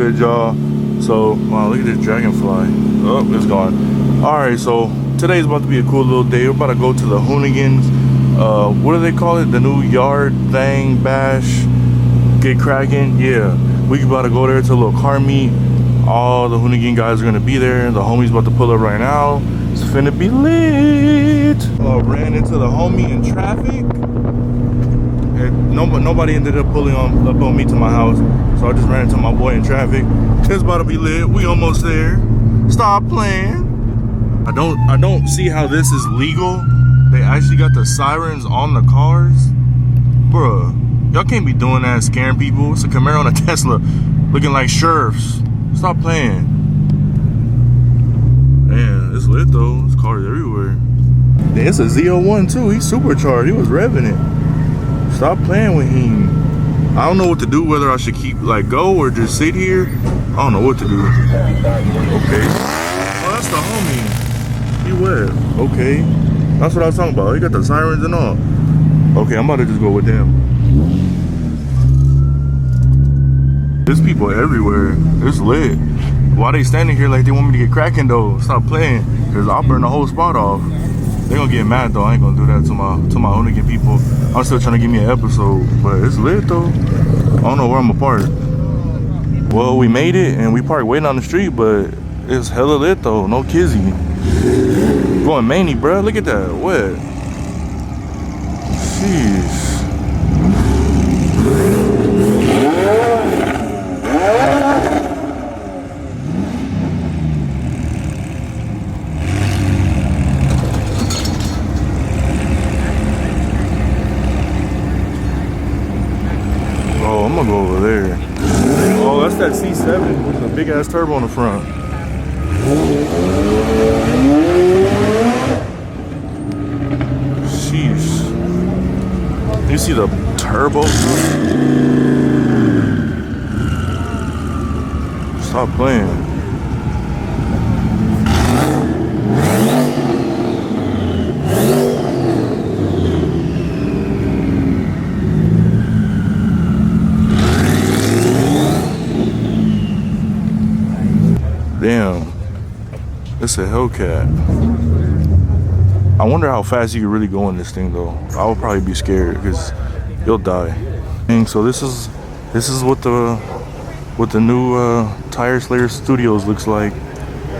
good, y'all? So, wow, look at this dragonfly. Oh, it's gone. Alright, so today's about to be a cool little day. We're about to go to the Hoonigans. What do they call it? The new yard thing, bash, get cracking. Yeah, we about to go there to a little car meet. All the Hoonigan guys are gonna be there. The homie's about to pull up right now. It's finna be lit. Ran into the homie in traffic. Nobody ended up pulling up on me to my house, so I just ran into my boy in traffic. It's about to be lit. We almost there. Stop playing. I don't see how this is legal. They actually got the sirens on the cars. Bruh, y'all can't be doing that, scaring people. It's a Camaro and a Tesla looking like sheriffs. Stop playing. Man, it's lit though. There's cars everywhere. Yeah, it's a Z01 too. He's supercharged. He was revving it. Stop playing with him. I don't know what to do, whether I should keep go or just sit here. I don't know what to do. Okay. Oh, that's the homie. He wet. Okay. That's what I was talking about. He got the sirens and all. Okay, I'm about to just go with them. There's people everywhere. It's lit. Why they standing here like they want me to get cracking though? Stop playing, because I'll burn the whole spot off. They gonna get mad though. I ain't gonna do that to my Hoonigan people. I'm still trying to give me an episode, but it's lit though. I don't know where I'm gonna park. Well, we made it and we parked waiting on the street, but it's hella lit though. No kizzy. Going many, bro. Look at that. What? Jeez. Oh, I'm gonna go over there. Oh, that's that C7 with a big ass turbo on the front. Sheesh. You see the turbo? Stop playing. Damn, it's a Hellcat. I wonder how fast you can really go in this thing though. I would probably be scared because you'll die. And so this is what the new Tire Slayer Studios looks like.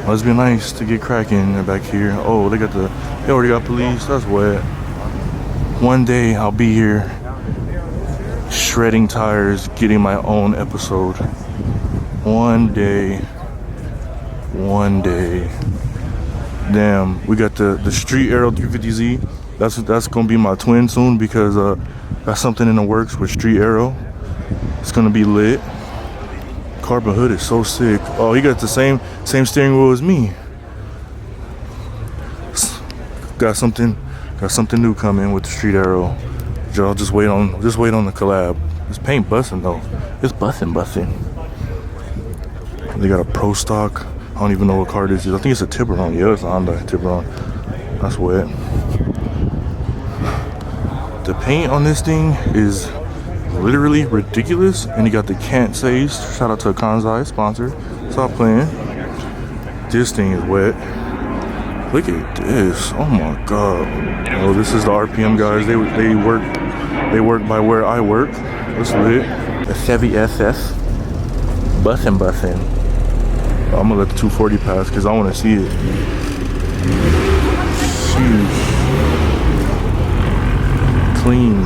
Must be nice to get cracking back here. Oh, they already got police. That's wet. One day I'll be here shredding tires, getting my own episode. One day. Damn, we got the Street Arrow 350Z. That's gonna be my twin soon, because got something in the works with Street Arrow. It's gonna be lit. Carbon hood is so sick. Oh, he got the same steering wheel as me. Got something new coming with the Street Arrow. Y'all just wait on the collab. This paint busting though. It's busting. They got a Pro Stock. I don't even know what car this is. I think it's a Tiburon. Yeah, it's a Honda Tiburon. That's wet. The paint on this thing is literally ridiculous. And you got the Can't Says. Shout out to Kanzai, sponsor. Stop playing. This thing is wet. Look at this. Oh my god. Oh, this is the RPM guys. They work by where I work. That's lit. The Chevy SS. Bussin'. I'm gonna let the 240 pass because I want to see it. Sheesh. Clean.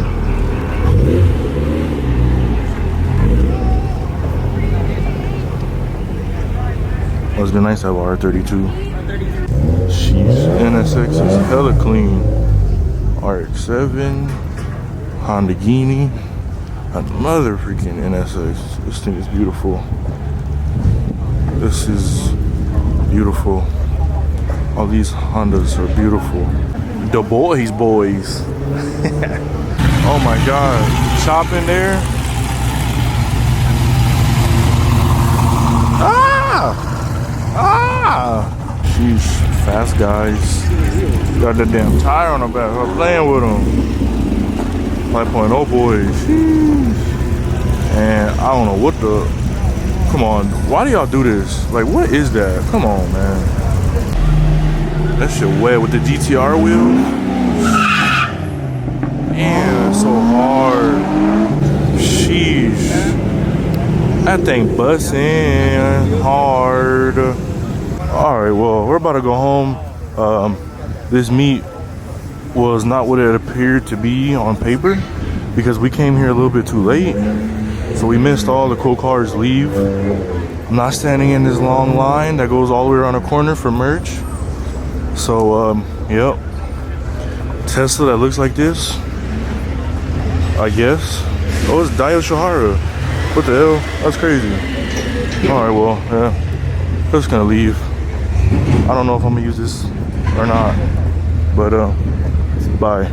Must be nice to have a R32. Sheesh. NSX is hella clean. RX-7. Honda Genie. Another freaking NSX. This thing is beautiful. This is beautiful. All these Hondas are beautiful. The boys. Oh my god. Chopping there. Sheesh. Fast guys. Got the damn tire on the back. I'm playing with them. 5.0 boys. Sheesh. And I don't know what the Come on, why do y'all do this? Like, what is that? Come on, man. That shit wet with the GTR wheel. Man, it's so hard. Sheesh. That thing busting hard. Alright, well, we're about to go home. This meet was not what it appeared to be on paper because we came here a little bit too late. So we missed all the cool cars leave. I'm not standing in this long line that goes all the way around the corner for merch. So, yep. Tesla that looks like this, I guess. Oh, it's Dio Shihara. What the hell? That's crazy. Alright, well, yeah. I'm just gonna leave. I don't know if I'm gonna use this or not. But, bye.